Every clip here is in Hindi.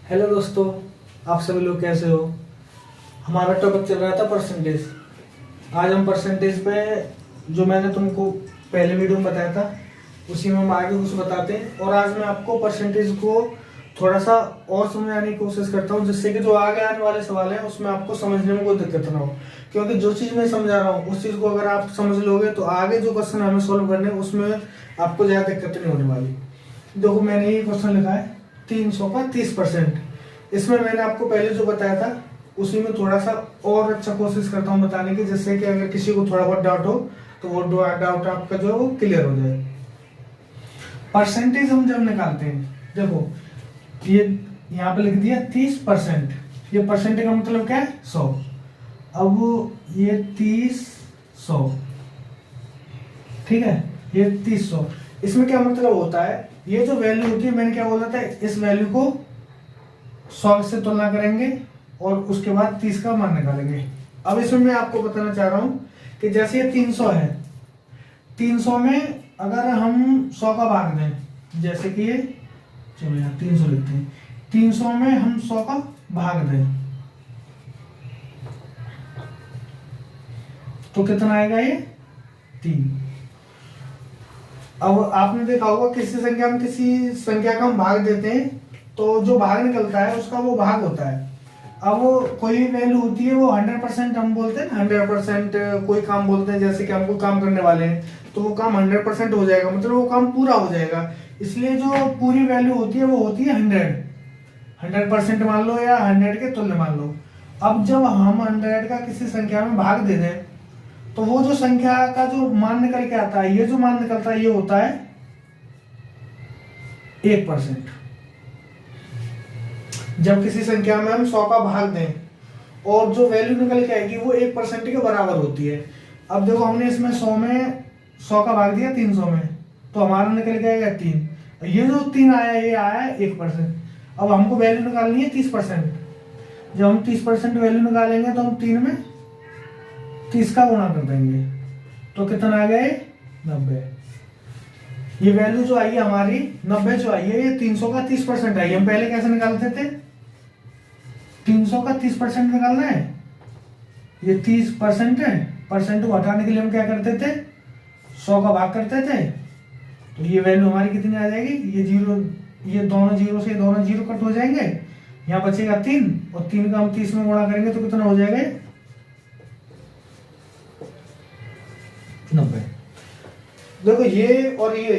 हेलो दोस्तों, आप सभी लोग कैसे हो। हमारा टॉपिक चल रहा था परसेंटेज। आज हम परसेंटेज पे जो मैंने तुमको पहले वीडियो में बताया था उसी में हम आगे कुछ बताते हैं। और आज मैं आपको परसेंटेज को थोड़ा सा और समझाने की कोशिश करता हूँ, जिससे कि जो आगे आने वाले सवाल हैं उसमें आपको समझने में कोई दिक्कत ना हो। क्योंकि जो चीज़ मैं समझा रहा हूँ उस चीज़ को अगर आप समझ लोगे तो आगे जो क्वेश्चन हमें सॉल्व करने हैं उसमें आपको ज़्यादा दिक्कत नहीं होने वाली। देखो, मैंने ये क्वेश्चन लिखा है 300 का 30%। इसमें मैंने आपको पहले जो बताया था उसी में थोड़ा सा और अच्छा कोशिश करता हूँ बताने की, जिससे कि अगर किसी को थोड़ा बहुत डाउट हो तो वो डाउट आपका जो है वो क्लियर हो जाए। परसेंटेज हम जब निकालते हैं, देखो ये यहाँ पे लिख दिया 30%। ये परसेंटेज का मतलब क्या है? 100। अब ये 30 100, ठीक है, ये 30 100। इसमें क्या मतलब होता है, ये जो वैल्यू होती है, मैंने क्या बोला था, इस वैल्यू को 100 से तुलना करेंगे और उसके बाद 30 का मान निकालेंगे। अब इसमें मैं आपको बताना चाह रहा हूं कि जैसे ये 300 है, 300 में अगर हम 100 का भाग दें, जैसे कि ये, चलो यहाँ 300 लिखते हैं, 300 में हम 100 का भाग दें तो कितना आएगा? ये 3। अब आपने देखा होगा किसी संख्या का हम भाग देते हैं तो जो भाग निकलता है उसका वो भाग होता है। अब वो कोई वैल्यू होती है, वो 100% हम बोलते हैं, 100% कोई काम बोलते हैं, जैसे कि हम कोई काम करने वाले हैं तो वो काम 100% हो जाएगा, मतलब वो काम पूरा हो जाएगा। इसलिए जो पूरी वैल्यू होती है वो होती है 100% मान लो, या 100 के तुल्य मान लो। अब जब हम 100 का किसी संख्या में भाग दे दें तो वो जो संख्या का जो मान निकल के आता है, ये जो मान निकलता है ये होता है 1%। जब किसी संख्या में हम 100 का भाग दें और जो वैल्यू निकल के आएगी वो 1% के बराबर होती है। अब देखो, हमने इसमें 100 का भाग दिया 300 में, तो हमारा निकल के आएगा 3। ये जो 3 आया ये आया 1%। अब हमको वैल्यू निकालनी है 30%। जब हम 30% वैल्यू निकालेंगे तो हम 3 में 30 का गुणा कर देंगे तो कितना आ गया? 90। ये वैल्यू जो आई है हमारी 90 जो आई है, ये 300 का 30% आई। हम पहले कैसे निकालते थे? 300 का 30% निकालना है, ये 30% है, परसेंट को हटाने के लिए हम क्या करते थे? 100 का भाग करते थे, तो ये वैल्यू हमारी कितनी आ जाएगी? ये जीरो, ये दोनों जीरो से दोनों जीरो कट हो जाएंगे, यहाँ बचेगा 3, और 3 का हम 30 में गुणा करेंगे तो कितना हो जाएगा? 90। देखो, ये और ये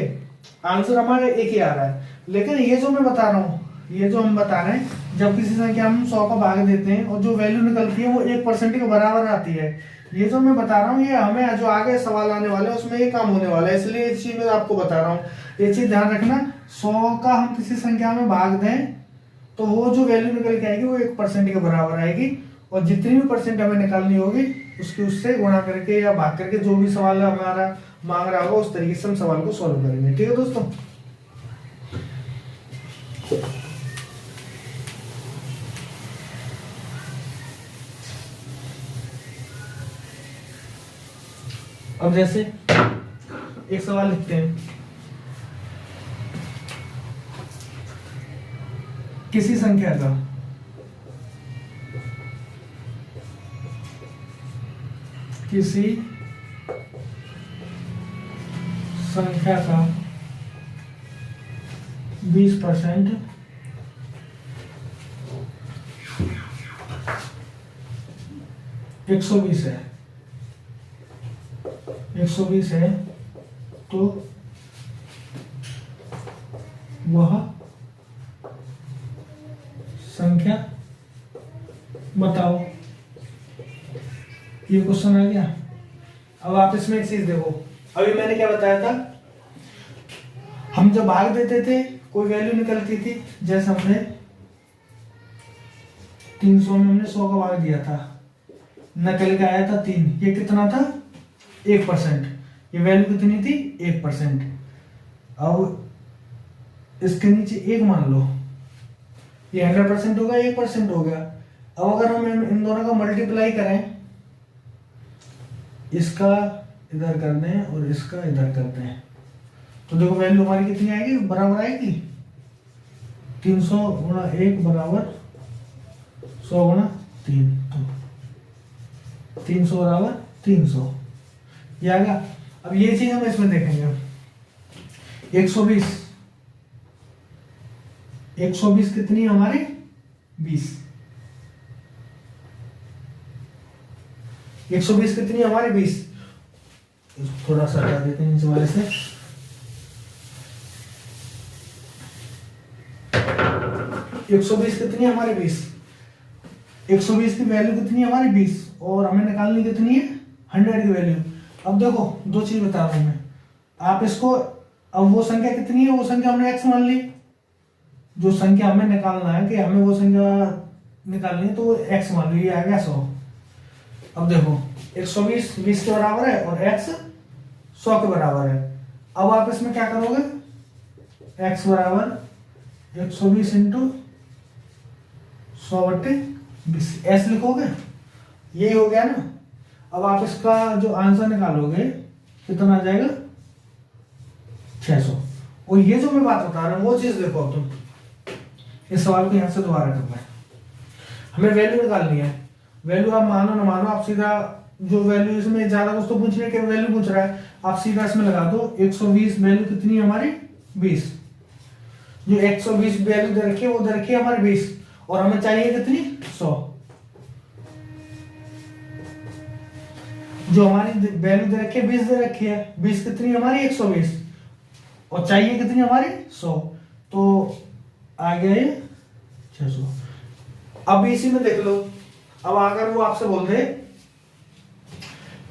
आंसर हमारा एक ही आ रहा है, लेकिन ये जो मैं बता रहा हूँ, ये जो हम बता रहे हैं, जब किसी संख्या हम 100 का भाग देते हैं और जो वैल्यू निकलती है वो 1% के बराबर आती है। ये जो मैं बता रहा हूँ ये हमें जो आगे सवाल आने वाले हैं उसमें ये काम होने वाला है, इसलिए इस चीज में आपको बता रहा हूँ। ये चीज ध्यान रखना, 100 का हम किसी संख्या में भाग दें तो वो जो वैल्यू निकल के आएगी वो 1% के बराबर आएगी, और जितनी भी परसेंट हमें निकालनी होगी उसकी उससे गुणा करके या भाग करके जो भी सवाल हमारा मांग रहा होगा उस तरीके से हम सवाल को सॉल्व करेंगे। ठीक है दोस्तों। अब जैसे एक सवाल लिखते हैं, किसी संख्या का किसी संख्या का 20% 120 है, 120 है, तो वह संख्या बताओ। ये क्वेश्चन आ गया। अब आप इसमें एक चीज देखो, अभी मैंने क्या बताया था, हम जब भाग देते थे कोई वैल्यू निकलती थी, जैसे हमने 300 में हमने 100 का भाग दिया था, निकल के आया था 3, ये कितना था? 1%। ये वैल्यू कितनी थी? 1%। अब इसके नीचे 1 मान लो, ये 100% होगा, 1% हो गया। अब अगर हम इन दोनों का मल्टीप्लाई करें, इसका इधर कर दें और इसका इधर कर दें, तो देखो वैल्यू हमारी कितनी आएगी? बराबर आएगी। 300 गुणा 1 बराबर 100 गुणा 3, तो 300 बराबर 300, ये आ गया। अब ये चीज हम इसमें देखेंगे, 120 कितनी है हमारी 20, 120 कितनी है हमारी 20, थोड़ा सा हटा देते हैं इस वाले से। 120 कितनी है हमारी 20, 120 की वैल्यू कितनी है हमारी 20, और हमें निकालनी कितनी है 100 की वैल्यू। अब देखो दो चीज बता रहा हूं मैं, आप इसको, अब वो संख्या कितनी है, वो संख्या हमने x मान ली, जो संख्या हमें निकालना है कि हमें वो संख्या निकालनी है तो वो x मान ली, ये आ गया 100। अब देखो 120 20 के बराबर है और x 100 के बराबर है। अब आप इसमें क्या करोगे, x बराबर 120 इंटू 100/20 ऐसे लिखोगे, यही हो गया ना। अब आप इसका जो आंसर निकालोगे कितना आ जाएगा 600। और ये जो मैं बात बता रहा हूं वो चीज देखो, तुम इस सवाल को यहां से दोबारा करना है, हमें वैल्यू निकालनी है। वैल्यू आप मानो ना मानो, आप सीधा जो वैल्यू, इसमें ज्यादा कुछ तो पूछने के वैल्यू पूछ रहा है, आप सीधा इसमें लगा दो 120 वैल्यू कितनी है हमारी 20, जो 120 वैल्यू दे रखी है वो दे रखी है हमारी 20, और हमें चाहिए कितनी 100, जो हमारी वैल्यू दे रखी है 20 दे रखी है, 20 कितनी हमारी 120, और चाहिए कितनी हमारी 100, तो आ गए 600। अब इसी में देख लो, अब अगर वो आपसे बोल दे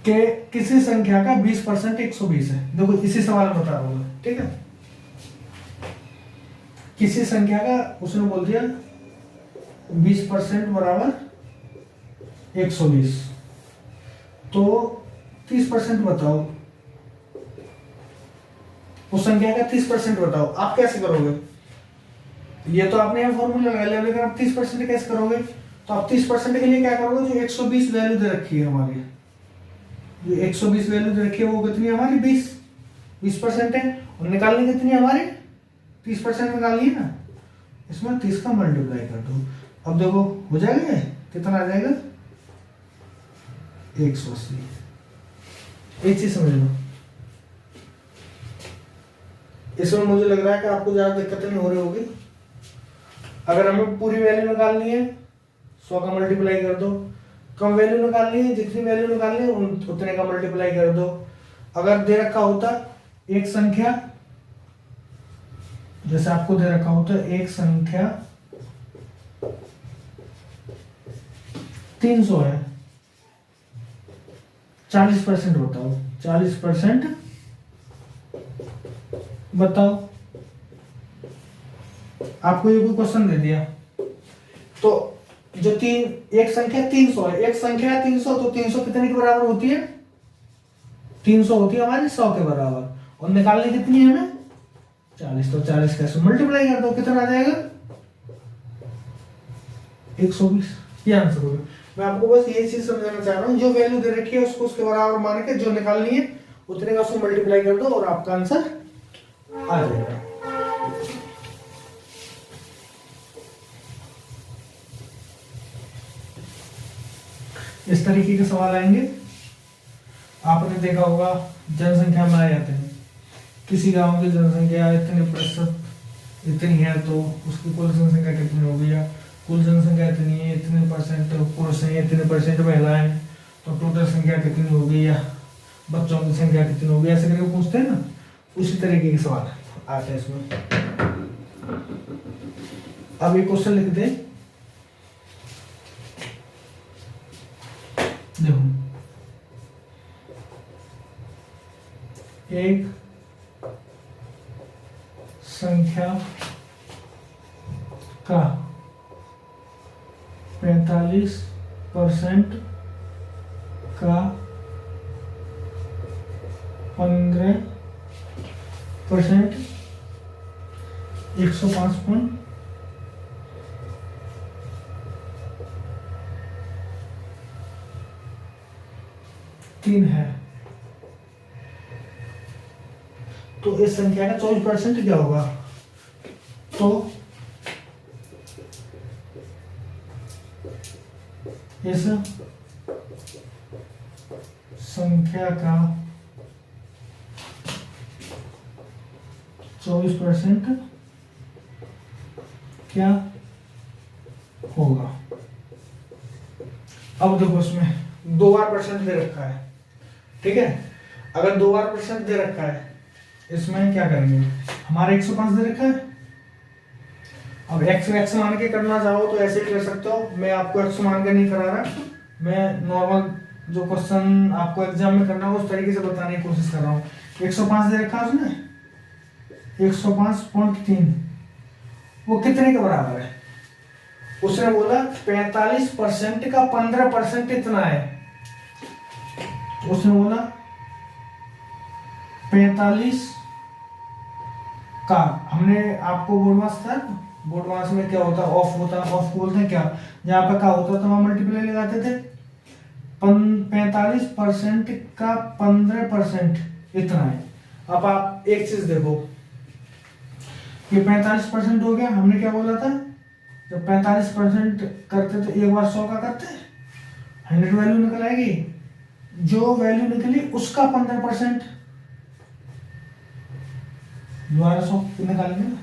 कि किसी संख्या का 20% 120 है, देखो इसी सवाल में बता रहा हूं मैं, ठीक है, किसी संख्या का उसने बोल दिया 20% बराबर 120, तो 30% बताओ, उस संख्या का 30% बताओ। आप कैसे करोगे, ये तो आपने यहाँ फॉर्मूला लगा लिया, लेकिन आप 30% कैसे करोगे, तो आप 30% के लिए क्या करोगे, जो 120 वैल्यू दे रखी है हमारी, जो 120 वैल्यू दे रखी है वो कितनी है हमारी 20% है, और निकालनी कितनी है हमारी 30% निकालनी है ना, इसमें 30 का मल्टीप्लाई कर दो। अब देखो हो जाएगा, कितना आ जाएगा 180। एक चीज समझ लो, इसमें मुझे लग रहा है कि आपको ज्यादा दिक्कत नहीं हो रही होगी। अगर हमें पूरी वैल्यू निकालनी है 100 का मल्टीप्लाई कर दो, कम वैल्यू निकालनी है, जितनी वैल्यू निकालनी है उतने का मल्टीप्लाई कर दो। अगर दे रखा होता एक संख्या, जैसे आपको दे रखा होता एक संख्या 300 है, 40% बताओ, 40% बताओ। आपको ये कोई क्वेश्चन दे दिया, तो जो एक संख्या 300 है, एक संख्या 300, तो 300 कितने के बराबर होती है, 300 होती है हमारी 100 के बराबर, और निकालनी कितनी है हमें 40, तो 40 कैसे मल्टीप्लाई कर दो, कितना आ जाएगा 120। ये आंसर होगा। मैं आपको बस ये चीज समझाना चाह रहा हूँ, जो वैल्यू दे रखी है उसको उसके बराबर मान के जो निकालनी है उतने का उसको मल्टीप्लाई कर दो और आपका आंसर आ जाएगा। इस तरीके के सवाल आएंगे। आपने देखा होगा जनसंख्या में आ जाते हैं, किसी गांव की जनसंख्या इतने प्रतिशत इतनी है तो उसकी कुल जनसंख्या कितनी होगी, या कुल जनसंख्या इतनी है, इतने परसेंट पुरुष हैं, इतने परसेंट महिलाएं, तो टोटल संख्या कितनी होगी, या बच्चों की संख्या कितनी होगी, ऐसे करके पूछते हैं ना, उसी तरीके के सवाल आते हैं इसमें। अब ये क्वेश्चन लिख दे, देखो एक संख्या का 45% का 15% 105.3 है, तो इस संख्या का 24% क्या होगा, तो इस संख्या का 24% क्या होगा। अब देखो इसमें 2 बार परसेंट दे रखा है, ठीक है। अगर 2 बार परसेंट दे रखा है, इसमें क्या करेंगे, हमारे 105 दे रखा है। अब x मान के करना चाहो तो ऐसे भी कर सकते हो, मैं आपको x मान के नहीं करा रहा, मैं नॉर्मल जो क्वेश्चन आपको एग्जाम में करना हो उस तरीके से बताने की कोशिश कर रहा हूँ। 105 दे रखा है उसने, 105.3, वो कितने के बराबर है। उसने बोला 45% का 15% इतना है। उसने बोला 45 का, हमने आपको बोर्ड मास था, बोर्ड मास में क्या होता है, ऑफ होता है, ऑफ बोलते हैं क्या, जहां पर का होता था वहां मल्टीप्लाई लगाते थे। 45% का 15% इतना है। अब आप एक चीज देखो, ये 45% हो गया। हमने क्या बोला था, जब 45% करते तो एक बार 100 का करते, 100 वैल्यू निकल आएगी, जो वैल्यू निकली उसका 15% दोबारा 100 निकालेंगे ना।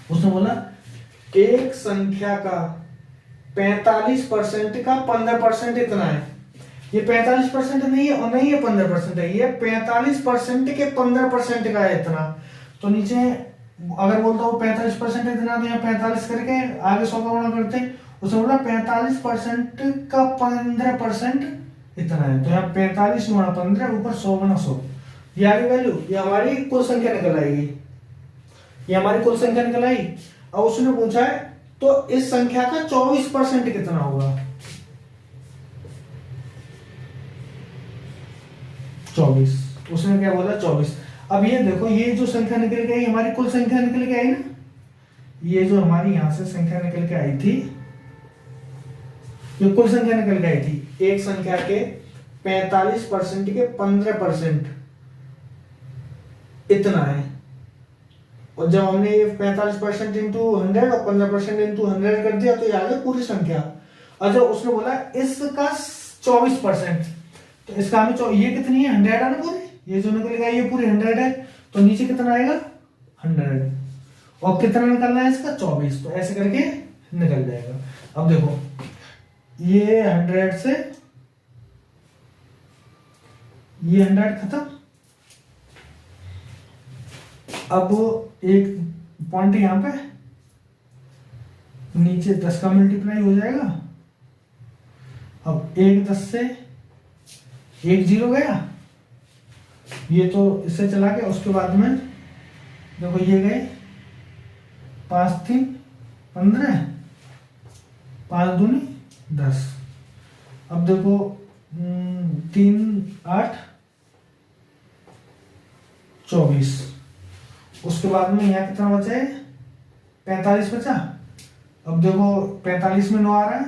उसने बोला एक संख्या का 45% का 15% इतना है। ये 45% नहीं है और नहीं है 15% है, ये 45% के 15% का है इतना। तो नीचे अगर बोलता हूँ 45% इतना, तो यहाँ 45 करके आगे 100 का गुणा करते हैं। उसने बोला 45% का 15% इतना है, तो यहाँ 45 गुणा 15 ऊपर 100 गुणा 100, ये आगे वैल्यू, ये हमारी कुल संख्या निकल आएगी, ये हमारी कुल संख्या निकल आई। अब उसने पूछा है तो इस संख्या का 24% कितना होगा। 24, उसने क्या बोला 24। अब ये देखो, ये जो संख्या निकल के आई हमारी कुल संख्या निकल के आई ना, ये जो हमारी यहां से संख्या निकल के आई थी, ये कुल संख्या निकल के आई थी। एक संख्या के 45% के 15% इतना है। और जब हमने ये 45% इंटू 100 और 15% इंटू 100 कर दिया तो ये आ गई पूरी संख्या। और जब उसने बोला इसका 24%, तो इसका हमें ये कितनी है, 100 है ना पूरी, ये जो निकल गया ये पूरी 100 है, तो नीचे कितना आएगा 100, और कितना निकलना है इसका 24, तो ऐसे करके निकल जाएगा। अब देखो ये 100 से ये 100 खत्म। अब एक पॉइंट यहां पे नीचे 10 का मल्टीप्लाई हो जाएगा। अब 1 10 से 1 0 गया, ये तो इससे चला गया। उसके बाद में देखो ये गए 5 3 15, 5 दूनी 10। अब देखो 3 8 24। उसके बाद में यहाँ कितना बचा है, 45 बचा। अब देखो 45 में 9 आ रहा है।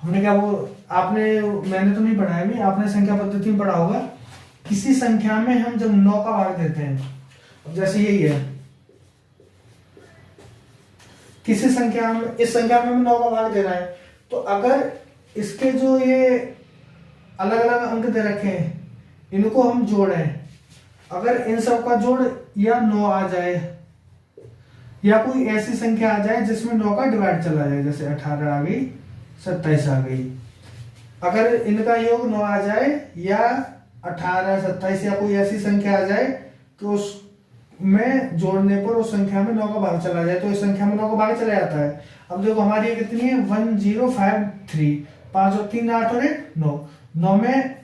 हमने क्या वो आपने, मैंने तो नहीं पढ़ाया भी, आपने संख्या पद्धति में पढ़ा होगा। किसी संख्या में हम जब 9 का भाग देते हैं, अब जैसे यही है, किसी संख्या में, इस संख्या में 9 का भाग दे रहा है, तो अगर इसके जो ये अलग अलग अंक दे रखे हैं इनको हम जोड़ें, अगर इन सब का जोड़ या 9 आ जाए या कोई ऐसी संख्या आ जाए जिसमें 9 का डिवाइड चला जाए, जैसे 18 आ गई, 27 आ गई, अगर इनका योग 9 आ जाए या 18 27 या कोई ऐसी संख्या आ जाए तो उसमें जोड़ने पर उस संख्या में 9 का भाग चला जाए, तो इस संख्या में 9 का भाग चला जाता है। अब देखो हमारी कितनी है 1053, 5 और 3 8 और 1 9, 9 में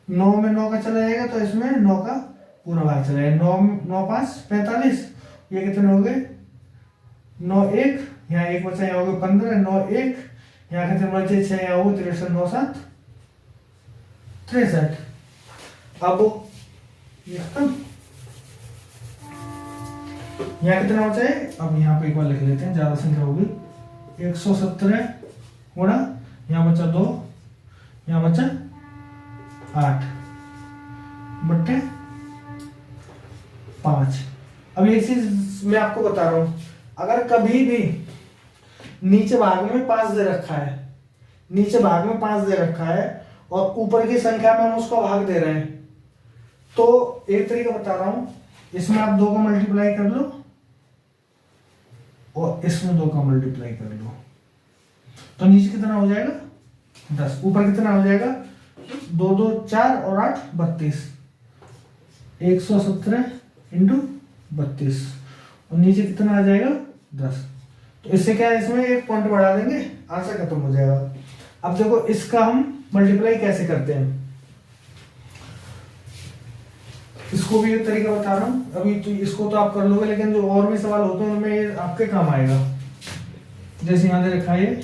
9 का चला जाएगा, तो इसमें 9 का पूरा भाग चला जाएगा। 9 5 45, ये कितने हो गए 9 1, यहाँ 1 बचा, यहाँ हो गए 15, 9 1, यहाँ कितने बचे 6, यहाँ हो 63, 9 7 63। अब ये खत्म, यहाँ कितना बचा है, अब यहाँ पे एक बार लिख लेते हैं, ज्यादा संख्या होगी। 117 गुणा, यहाँ बचा 2, यहाँ बचा 8 बट्टे 5। अब एक चीज मैं आपको बता रहा हूं, अगर कभी भी नीचे भाग में 5 दे रखा है, नीचे भाग में 5 दे रखा है और ऊपर की संख्या में हम उसको भाग दे रहे हैं। तो एक तरीका बता रहा हूं, इसमें आप 2 का मल्टीप्लाई कर लो और इसमें 2 का मल्टीप्लाई कर लो, तो नीचे कितना हो जाएगा 10, ऊपर कितना हो जाएगा 2 2 4 और 8 32, 117 इंटू 32 और नीचे कितना आ जाएगा 10। तो इससे क्या है, इसमें एक पॉइंट बढ़ा देंगे, आंसर खत्म हो जाएगा। अब देखो इसका हम मल्टीप्लाई कैसे करते हैं, इसको भी एक तरीका बता रहा हूं। अभी तो इसको तो आप कर लोगे, लेकिन जो और भी सवाल होते हैं उनमें ये आपके काम आएगा। जैसे यहां दे रखा है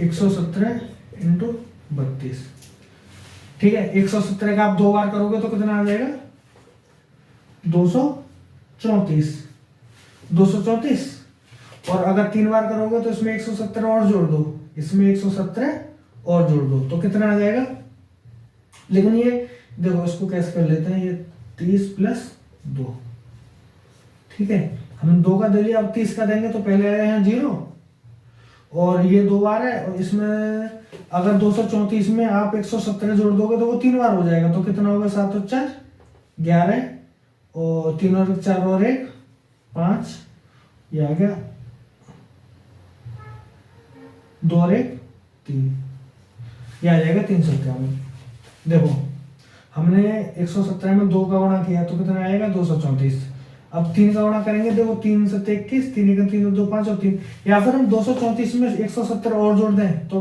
117 इंटू 32, ठीक है। 117 का आप 2 बार करोगे तो कितना आ जाएगा 234, 234। और अगर 3 बार करोगे तो इसमें 117 और जोड़ दो, इसमें 117 और जोड़ दो, तो कितना आ जाएगा। लेकिन ये देखो इसको कैसे कर लेते हैं, ये 30 प्लस 2, ठीक है। हमने 2 का दे लिया, अब 30 का देंगे तो पहले आएगा यहाँ 0 और ये 2 बार है, और इसमें अगर 234 में आप 117 जोड़ दोगे तो वो 3 बार हो जाएगा, तो कितना होगा 7 और 4 11 और 3 और 4 और 1 5, ये आ गया 2 और 1 3, ये आ जाएगा 351। देखो हमने 117 में 2 का गुणा किया तो कितना आएगा 234। अब 3 का गुणा करेंगे, देखो 3 से 21, 3 1 3 2 5 और 3, या फिर हम 234 में 117 और जोड़ दें तो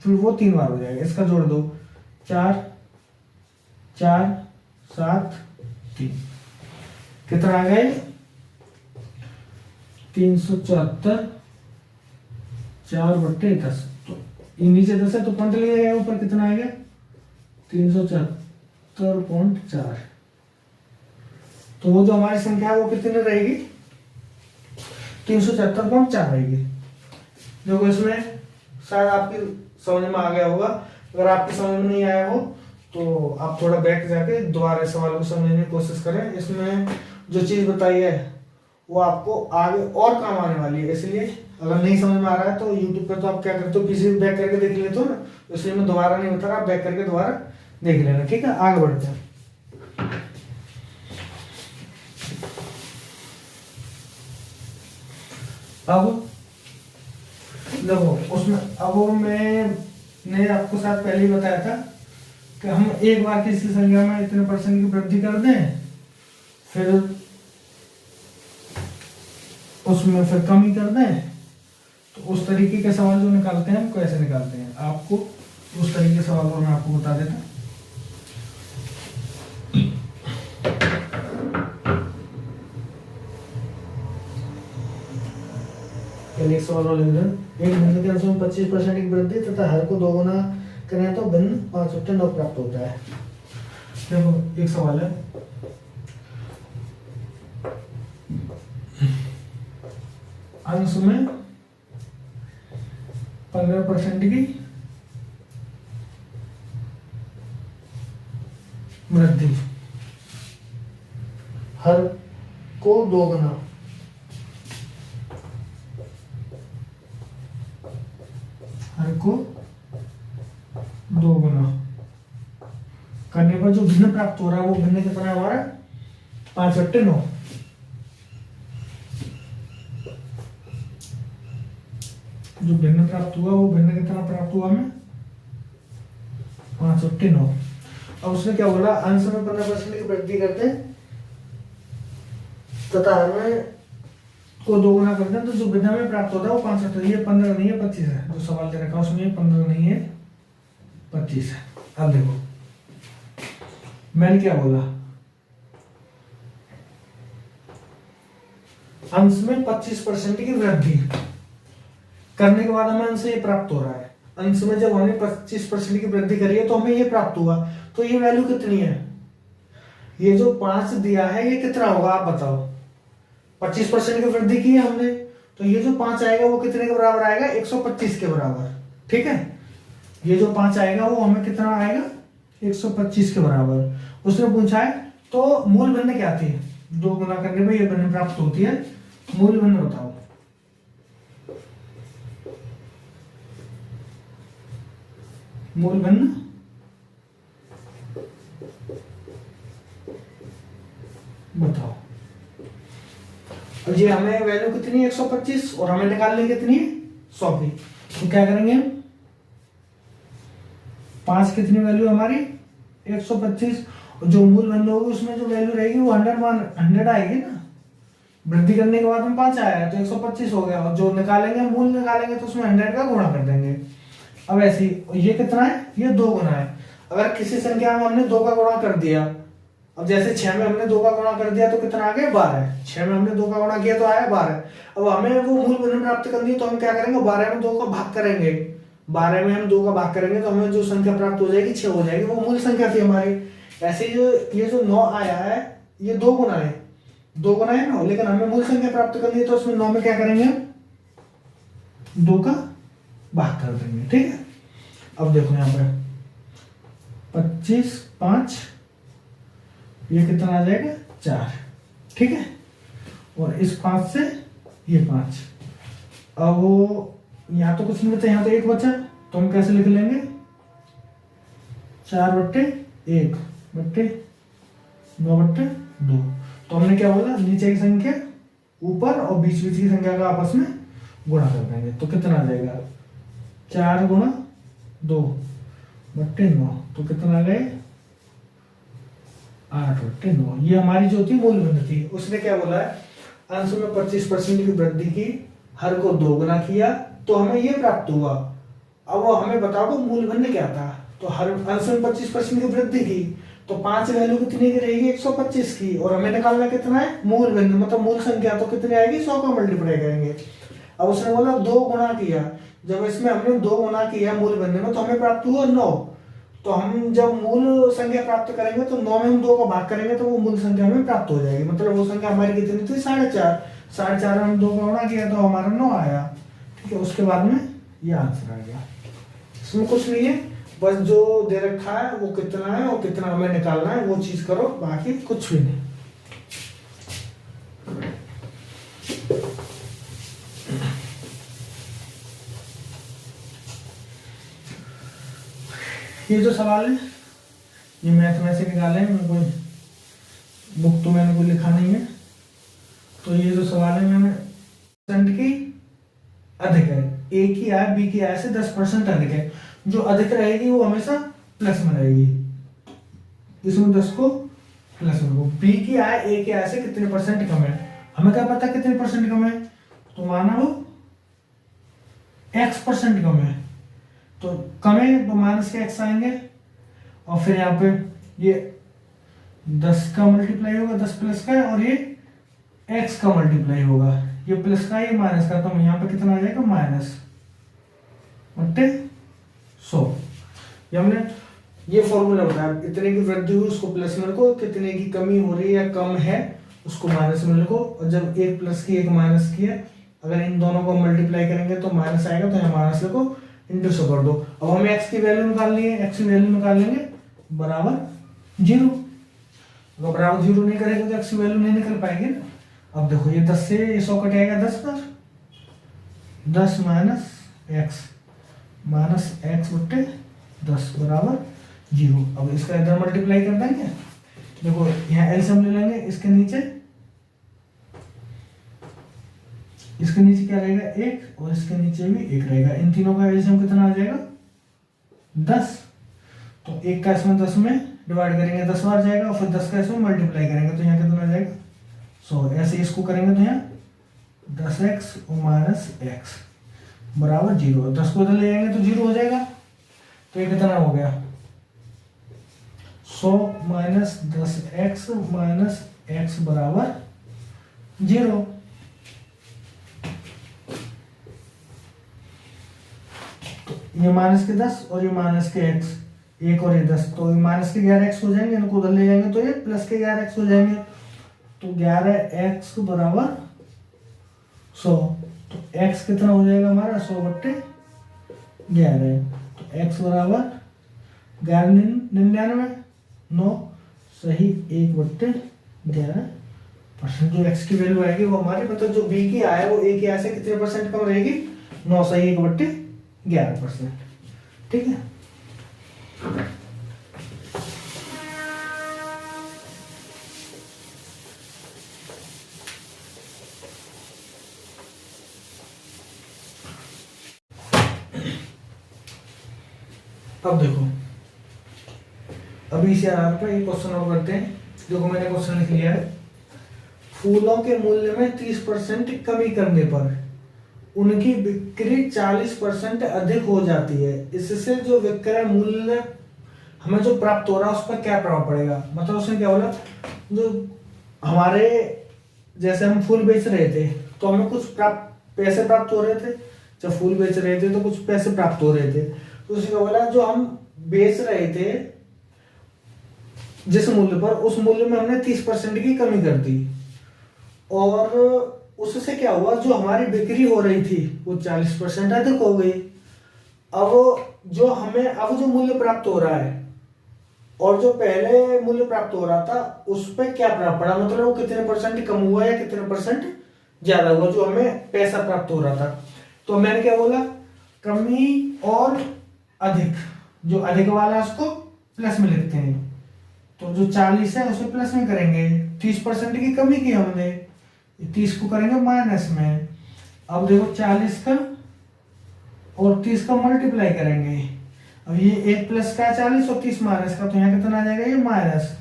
फिर वो 3 बार हो जाएगा। इसका जोड़ दो 4 4 7 3, कितना आ गया 374 4/10। तो नीचे 10 है तो पॉइंट ले जाएगा, ऊपर कितना आएगा 374.4। तो वो जो हमारी संख्या है वो कितनी रहेगी 374.4 रहेगी। देखो इसमें शायद आपकी समझ में आ गया होगा, अगर आपकी समझ में नहीं आया हो तो आप थोड़ा बैक जाके दोबारा सवाल को समझने की कोशिश करें। इसमें जो चीज बताई है वो आपको आगे और काम आने वाली है, इसलिए अगर नहीं समझ में आ रहा है तो यूट्यूब पे तो आप क्या करते हो पीछे बैक करके देख लेते हो ना, इसलिए मैं दोबारा नहीं बता रहा, बैक करके दोबारा देख लेना, ठीक है। आगे बढ़ते हैं। अब देखो उसमें अब मैंने आपको साथ पहले ही बताया था कि हम एक बार किसी संख्या में इतने परसेंट की वृद्धि कर दें, फिर उसमें फिर कमी कर दें, तो उस तरीके के सवाल जो निकालते हैं हम कैसे निकालते हैं, आपको उस तरीके के सवाल मैं आपको बता देता हूं। पहले एक सवाल और लिख दें, एक भिन्न के अंश में 25% की वृद्धि तथा हर को 2 गुना करें तो भिन्न 5/9 प्राप्त होता है। देखो एक सवाल है, अंश में 15% की वृद्धि, हर को 2 गुना, हर को 2 गुना करने पर जो भिन्न प्राप्त हो रहा है वो भिन्न कितना है हमारा 5/9। जो भिन्न प्राप्त हुआ वो भिन्न कितना प्राप्त हुआ हमें 5/9। अब उसने क्या बोला, अंश में 15% की वृद्धि करते तथा हर में को 2 गुना करते हैं तो जो भिन्न में प्राप्त होता है वो 5/9। ये 15 नहीं है 25 है, जो सवाल दे रखा है उसमें 15 नहीं है 25 है। अब देखो मैंने क्या बोला, अंश में 25% की वृद्धि करने के बाद हमें अंश ये प्राप्त हो रहा है। अंश में जब हमने 25% की वृद्धि करी है तो हमें ये प्राप्त हुआ, तो ये वैल्यू कितनी है, ये जो 5 दिया है ये कितना होगा आप बताओ। 25% की वृद्धि की है हमने, तो ये जो 5 आएगा वो कितने के बराबर आएगा 125 के बराबर, ठीक है। ये जो 5 आएगा वो हमें कितना आएगा 125 के बराबर। उसने पूछा है तो मूल भिन्न क्या थी, 2 गुना करने पर ये भिन्न प्राप्त होती है, मूल भिन्न बताओ। मूल भिन्न बताओ। अब ये हमें वैल्यू कितनी है 125 और हमें निकालनी कितनी है 100 की। तो क्या करेंगे हम 5 कितनी वैल्यू हमारी 125 और जो मूल भिन्न होगी उसमें जो वैल्यू रहेगी वो 100 आएगी ना। वृद्धि करने के बाद में 5 आया तो 125 हो गया और जो निकालेंगे मूल निकालेंगे तो उसमें 100 का गुणा कर देंगे। अब ऐसे ये कितना है ये 2 गुना है। अगर किसी संख्या में हमने 2 का गुणा कर दिया, अब जैसे 6 में हमने 2 का गुणा कर दिया तो कितना आ गया 12। 6 में हमने 2 का गुणा किया तो आया 12। अब हमें वो मूल भिन्न प्राप्त करनी है तो हम क्या करेंगे 12 में 2 का भाग करेंगे। 12 में हम 2 का भाग करेंगे तो हमें जो संख्या प्राप्त हो जाएगी 6 हो जाएगी, वो मूल संख्या थी हमारी। ऐसे ये जो 9 आया है ये 2 गुना है, 2 गुना है ना, लेकिन हमें मूल संख्या प्राप्त करनी है तो उसमें 9 में क्या करेंगे हम 2 का भाग कर देंगे। ठीक है। अब देखो यहाँ पर 25 5 ये कितना आ जाएगा 4। ठीक है। और इस 5 से ये 5। अब वो यहाँ तो कुछ नहीं बचा, यहाँ तो 1 बचा तो हम कैसे लिख लेंगे 4/1 बट्टे 9/2। तो हमने क्या बोला नीचे की संख्या ऊपर और बीच बीच की संख्या का आपस में गुणा कर देंगे तो कितना आ जाएगा 4 गुणा 2/9 तो कितना आ गए 8/9। ये हमारी जो थी मूल भिन्न थी। उसने क्या बोला है अंश में 25% की वृद्धि की, हर को 2 गुना किया तो हमें ये प्राप्त हुआ। अब वो हमें बताओ मूल भिन्न क्या था। तो हर अंश में 25% की वृद्धि की तो 5 वैल्यू कितनी की रहेगी 125 की और हमें निकालना कितना है मूल भिन्न मतलब मूल संख्या तो कितनी आएगी 100 का मल्टीप्लाई करेंगे। अब उसने बोला 2 गुणा किया, जब इसमें हमने 2 गुणा किया मूल भिन्न में तो हमें प्राप्त हुआ 9। तो हम जब मूल संख्या प्राप्त करेंगे तो 9 में हम 2 का भाग करेंगे तो वो मूल संख्या हमें प्राप्त हो जाएगी। मतलब वो संख्या हमारी कितनी थी 4.5। 4.5 में हम 2 का गुणा किया तो हमारा 9 आया। ठीक है। उसके बाद में ये आंसर आ गया। इसमें कुछ नहीं है, बस जो दे रखा है वो कितना है और कितना हमें निकालना है वो चीज करो, बाकी कुछ भी नहीं। ये जो सवाल है ये मैथ में से निकाले हैं, मैं कोई बुक तो मैंने कोई लिखा नहीं है। तो ये जो सवाल है मैंने परसेंट की अधिक है, ए की आय बी की आय से 10% अधिक है। जो अधिक रहेगी वो हमेशा प्लस में रहेगी, इसमें 10 को प्लस में। बी की आय ए की आय से कितने परसेंट कम है, हमें क्या पता कितने परसेंट कम है, तो माना वो x% कम है। तो कम है तो माइनस के x आएंगे और फिर यहाँ पे ये 10 का मल्टीप्लाई होगा 10 प्लस का और ये x का मल्टीप्लाई होगा, ये प्लस का ये माइनस का, तो यहाँ पे कितना आ जाएगा माइनस बट्टे 100। ये हमने ये फॉर्मूला बताया, इतने की वृद्धि हुई उसको प्लस में लिखो, कितने की कमी हो रही है या कम है उसको माइनस में लिखो। और जब एक प्लस की एक माइनस की है अगर इन दोनों को मल्टीप्लाई करेंगे तो माइनस आएगा, तो यहाँ माइनस लिखो इंटू 100 कर दो। अब हमें x की वैल्यू निकालनी है, x की वैल्यू निकाल लेंगे बराबर 0। अगर बराबर 0 नहीं करेंगे तो x की वैल्यू नहीं निकल पाएगी ना। अब देखो ये 10 से ये 100 कटेगा 10 पर, 10 माइनस x बट्टे 10 बराबर 0। अब इसका इधर मल्टीप्लाई कर देंगे, देखो यहाँ एलसीएम ले लेंगे, इसके नीचे क्या रहेगा 1 और इसके नीचे भी 1 रहेगा। इन तीनों का एलसीएम कितना आ जाएगा 10। तो 1 का इसमें 10 में डिवाइड करेंगे 10 बार जाएगा और फिर 10 का इसमें मल्टीप्लाई करेंगे तो यहाँ कितना आ जाएगा 100। ऐसे इसको करेंगे तो यहाँ 10x और माइनस x बराबर 0। 10 को इधर ले जाएंगे तो 0 हो जाएगा, तो ये कितना हो गया 100 माइनस 10x माइनस x बराबर 0। ये माइनस के 10 और ये माइनस के x, 1 और ये 10, तो ये माइनस के 11x हो जाएंगे, इनको उधर ले जाएंगे तो ये प्लस के 11x हो जाएंगे। तो 11x बराबर 100। तो x कितना हो जाएगा हमारा 100 बट्टे 11। तो x बराबर 99 9 सही 1 बट्टे 11%। जो x की वैल्यू आएगी वो हमारी मतलब जो b की आय है वो a की आय से कितने परसेंट कम रहेगी 9 सही 1 बट्टे 11%। ठीक है। अब देखो, अभी इसी आधार पर एक क्वेश्चन और करते हैं। देखो मैंने क्वेश्चन लिख लिया है, फूलों के मूल्य में 30% कमी करने पर उनकी बिक्री 40% अधिक हो जाती है। इससे जो विक्रय मूल्य हमें जो प्राप्त हो रहा है उस पर क्या प्रभाव पड़ेगा। मतलब उसने क्या बोला, जो हमारे जैसे हम फूल बेच रहे थे तो हमें कुछ पैसे प्राप्त हो रहे थे, जब फूल बेच रहे थे तो कुछ पैसे प्राप्त हो रहे थे। तो उसने क्या बोला, जो हम बेच रहे थे जिस मूल्य पर, उस मूल्य में हमने 30% की कमी कर दी, और उससे क्या हुआ, जो हमारी बिक्री हो रही थी वो 40% अधिक हो गई। अब जो मूल्य प्राप्त हो रहा है और जो पहले मूल्य प्राप्त हो रहा था उस पर क्या प्रभाव पड़ा, मतलब वो कितने परसेंट कम हुआ या कितने परसेंट ज्यादा हुआ जो हमें पैसा प्राप्त हो रहा था। तो मैंने क्या बोला, कमी और अधिक, जो अधिक वाला है उसको प्लस में लिखते हैं, तो जो 40 है उसे प्लस में करेंगे, 30% की कमी की हमने, 30 को करेंगे माइनस में। अब देखो 40 का और 30 का मल्टीप्लाई करेंगे, अब ये 1 प्लस का 40 और 30 माइनस का, तो यहाँ कितना आ जाएगा, ये माइनस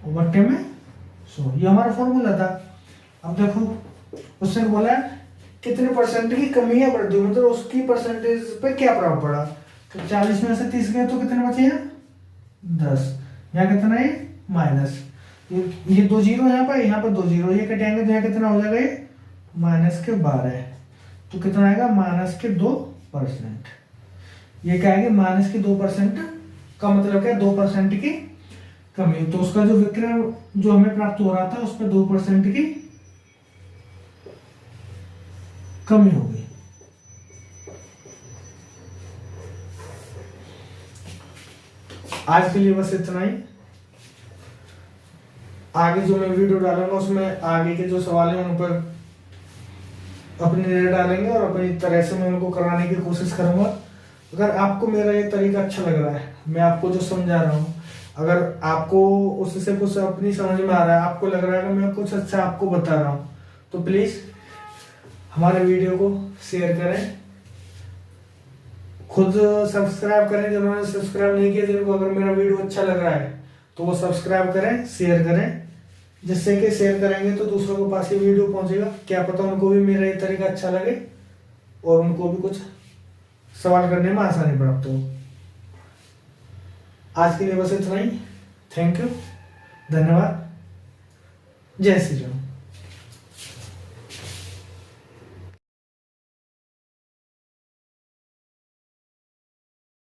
और बट्टे में 100। ये हमारा फॉर्मूला था। अब देखो उसने बोला कितने परसेंट की कमी है वृद्धि, मतलब उसकी परसेंटेज पे क्या प्रभाव पड़ा। तो 40 में से 30 गए तो कितने बचे हैं, 10। यहाँ कितना है, माइनस, ये 2 जीरो यहाँ पर 2 जीरो, ये कटेंगे तो यहाँ कितना हो जाएगा, ये -12। तो कितना आएगा, -2%। ये क्या है, -2% का मतलब क्या, 2% की कमी। तो उसका जो विक्रय जो हमें प्राप्त हो रहा था उस पर 2% की कमी हो गई। आज के लिए बस इतना ही। आगे जो मैं वीडियो डालूंगा उसमें आगे के जो सवाल हैं उन पर अपनी नजर डालेंगे और अपनी तरह से मैं उनको कराने की कोशिश करूंगा। अगर आपको मेरा ये तरीका अच्छा लग रहा है, मैं आपको जो समझा रहा हूँ, अगर आपको उससे कुछ अपनी समझ में आ रहा है, आपको लग रहा है कि मैं कुछ अच्छा आपको बता रहा हूँ, तो प्लीज हमारे वीडियो को शेयर करें, खुद सब्सक्राइब करें जिन्होंने सब्सक्राइब नहीं किया, जिनको अगर मेरा वीडियो अच्छा लग रहा है तो वो सब्सक्राइब करें, शेयर करें, जिससे कि शेयर करेंगे तो दूसरों के पास ये वीडियो पहुंचेगा, क्या पता उनको भी मेरा ये तरीका अच्छा लगे और उनको भी कुछ सवाल करने में आसानी प्राप्त हो। आज के लिए बस इतना ही। थैंक यू, धन्यवाद, जय श्री राम।